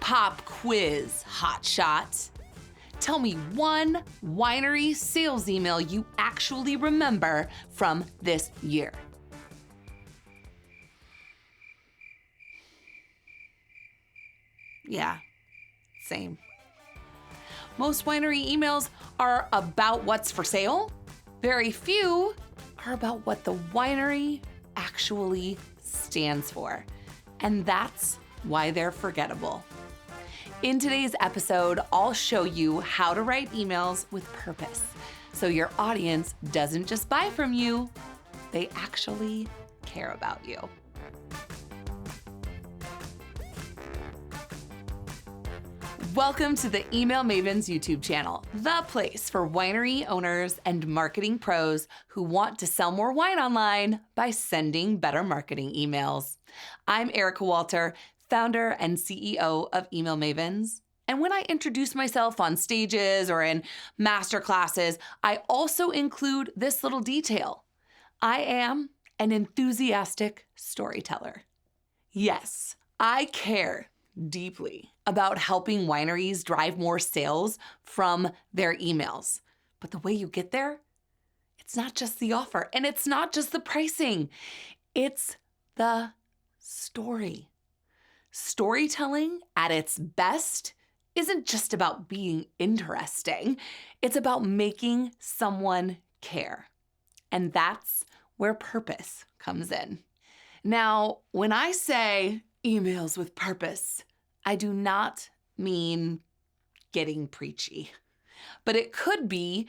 Pop quiz, hotshot. Tell me one winery sales email you actually remember from this year. Yeah, same. Most winery emails are about what's for sale. Very few are about what the winery actually stands for. And that's why they're forgettable. In today's episode, I'll show you how to write emails with purpose so your audience doesn't just buy from you, they actually care about you. Welcome to the Email Mavens YouTube channel, the place for winery owners and marketing pros who want to sell more wine online by sending better marketing emails. I'm Erica Walter, founder and CEO of Email Mavens. And when I introduce myself on stages or in masterclasses, I also include this little detail. I am an enthusiastic storyteller. Yes, I care deeply about helping wineries drive more sales from their emails. But the way you get there, it's not just the offer and it's not just the pricing. It's the story. Storytelling at its best isn't just about being interesting. It's about making someone care. And that's where purpose comes in. Now, when I say emails with purpose, I do not mean getting preachy, but it could be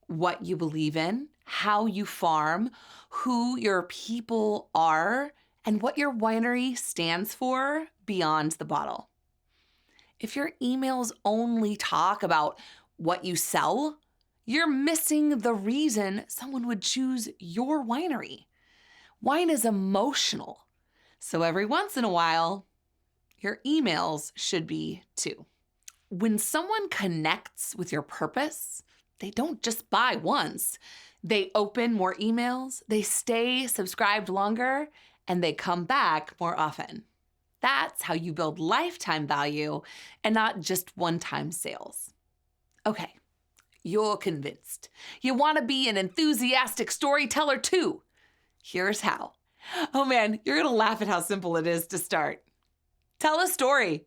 what you believe in, how you farm, who your people are, and what your winery stands for beyond the bottle. If your emails only talk about what you sell, you're missing the reason someone would choose your winery. Wine is emotional. So every once in a while, your emails should be too. When someone connects with your purpose, they don't just buy once. They open more emails, they stay subscribed longer, and they come back more often. That's how you build lifetime value and not just one-time sales. Okay, you're convinced. You want to be an enthusiastic storyteller too. Here's how. Oh man, you're gonna laugh at how simple it is to start. Tell a story.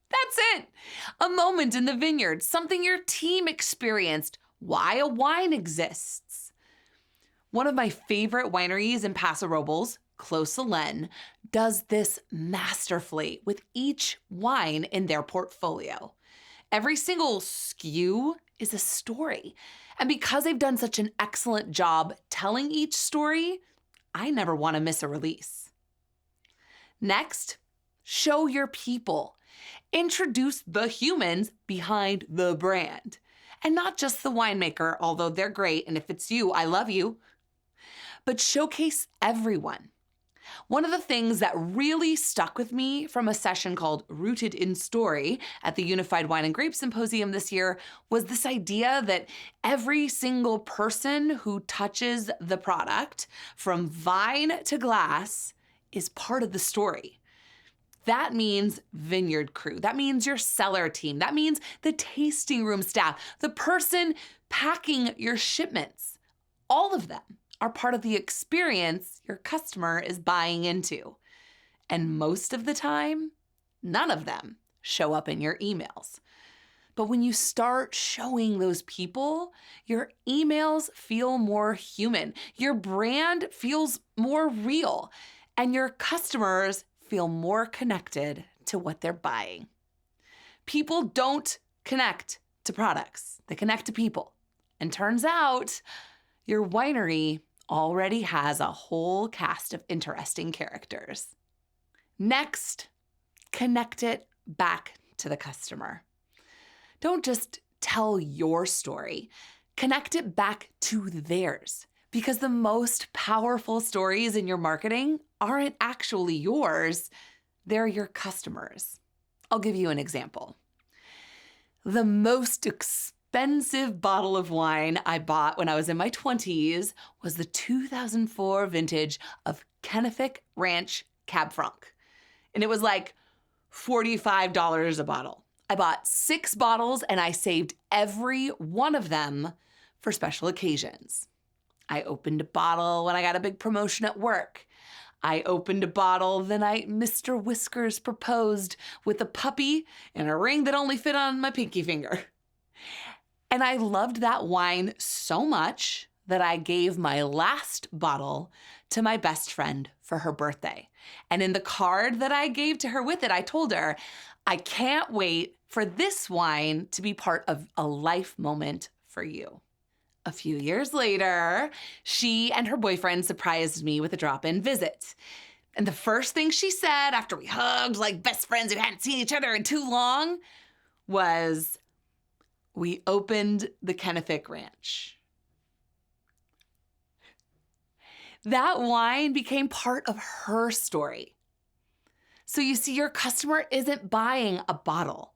That's it. A moment in the vineyard, something your team experienced, why a wine exists. One of my favorite wineries in Paso Robles, Clos Salem, does this masterfully with each wine in their portfolio. Every single SKU is a story. And because they've done such an excellent job telling each story, I never want to miss a release. Next, show your people. Introduce the humans behind the brand. And not just the winemaker, although they're great, and if it's you, I love you. But showcase everyone. One of the things that really stuck with me from a session called Rooted in Story at the Unified Wine and Grape Symposium this year was this idea that every single person who touches the product, from vine to glass, is part of the story. That means vineyard crew. That means your cellar team. That means the tasting room staff, the person packing your shipments. All of them are part of the experience your customer is buying into. And most of the time, none of them show up in your emails. But when you start showing those people, your emails feel more human, your brand feels more real, and your customers feel more connected to what they're buying. People don't connect to products, they connect to people. And turns out, your winery already has a whole cast of interesting characters. Next, connect it back to the customer. Don't just tell your story, connect it back to theirs. Because the most powerful stories in your marketing aren't actually yours, they're your customers. I'll give you an example. The most expensive bottle of wine I bought when I was in my 20s was the 2004 vintage of Kennefic Ranch Cab Franc. And it was like $45 a bottle. I bought 6 bottles and I saved every one of them for special occasions. I opened a bottle when I got a big promotion at work. I opened a bottle the night Mr. Whiskers proposed with a puppy and a ring that only fit on my pinky finger. And I loved that wine so much that I gave my last bottle to my best friend for her birthday. And in the card that I gave to her with it, I told her, I can't wait for this wine to be part of a life moment for you. A few years later, she and her boyfriend surprised me with a drop-in visit. And the first thing she said after we hugged like best friends who hadn't seen each other in too long was, we opened the Kennefic Ranch. That wine became part of her story. So you see, your customer isn't buying a bottle.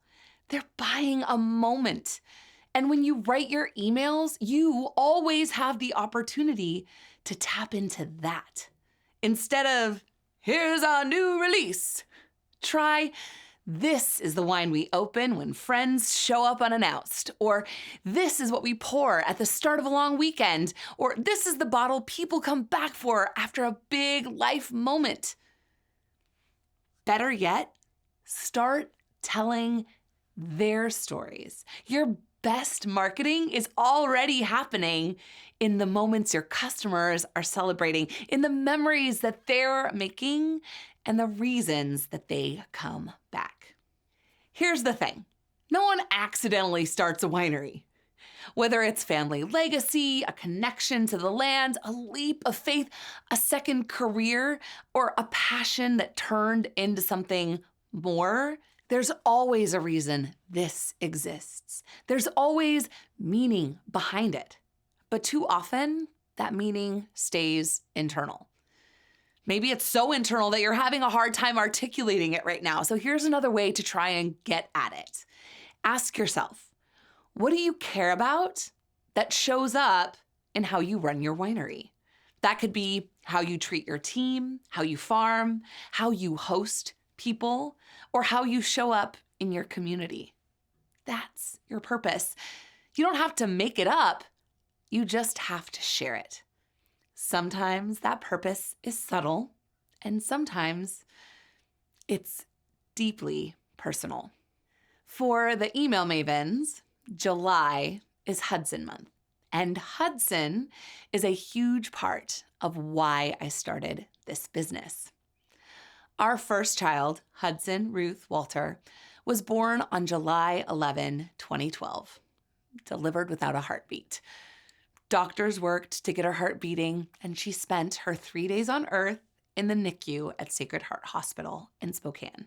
They're buying a moment. And when you write your emails, you always have the opportunity to tap into that. Instead of, here's our new release, try, this is the wine we open when friends show up unannounced, or this is what we pour at the start of a long weekend, or this is the bottle people come back for after a big life moment. Better yet, start telling their stories. Your best marketing is already happening in the moments your customers are celebrating, in the memories that they're making, and the reasons that they come back. Here's the thing. No one accidentally starts a winery. Whether it's family legacy, a connection to the land, a leap of faith, a second career, or a passion that turned into something more, there's always a reason this exists. There's always meaning behind it. But too often, that meaning stays internal. Maybe it's so internal that you're having a hard time articulating it right now. So here's another way to try and get at it. Ask yourself, what do you care about that shows up in how you run your winery? That could be how you treat your team, how you farm, how you host people, or how you show up in your community. That's your purpose. You don't have to make it up. You just have to share it. Sometimes that purpose is subtle, and sometimes it's deeply personal. For the email mavens, July is Hudson month, and Hudson is a huge part of why I started this business. Our first child, Hudson Ruth Walter, was born on July 11, 2012, delivered without a heartbeat. Doctors worked to get her heart beating, and she spent her 3 days on Earth in the NICU at Sacred Heart Hospital in Spokane.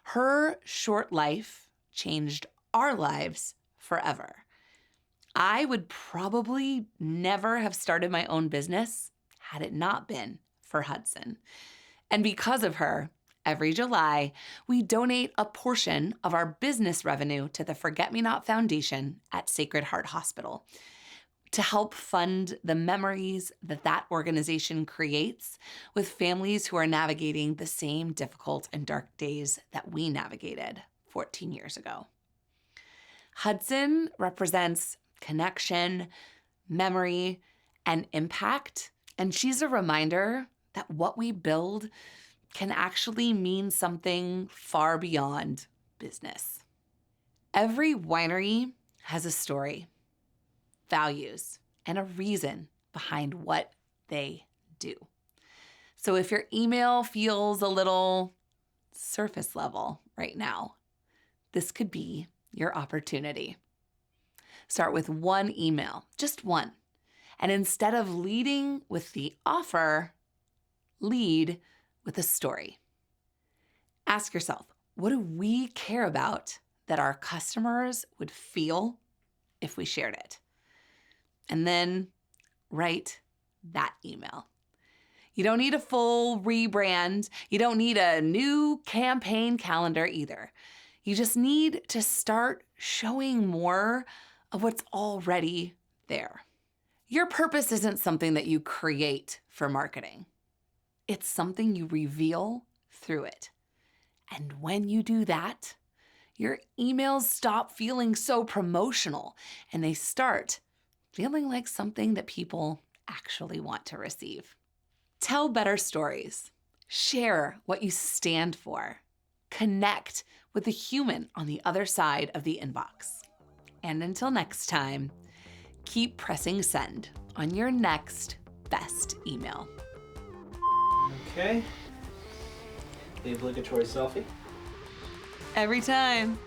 Her short life changed our lives forever. I would probably never have started my own business had it not been for Hudson. And because of her, every July, we donate a portion of our business revenue to the Forget-Me-Not Foundation at Sacred Heart Hospital to help fund the memories that that organization creates with families who are navigating the same difficult and dark days that we navigated 14 years ago. Hudson represents connection, memory, and impact, and she's a reminder that what we build can actually mean something far beyond business. Every winery has a story, values, and a reason behind what they do. So if your email feels a little surface level right now, this could be your opportunity. Start with one email, just one. And instead of leading with the offer, lead with a story. Ask yourself, what do we care about that our customers would feel if we shared it? And then write that email. You don't need a full rebrand. You don't need a new campaign calendar either. You just need to start showing more of what's already there. Your purpose isn't something that you create for marketing. It's something you reveal through it. And when you do that, your emails stop feeling so promotional and they start feeling like something that people actually want to receive. Tell better stories. Share what you stand for. Connect with the human on the other side of the inbox. And until next time, keep pressing send on your next best email. Okay. The obligatory selfie. Every time.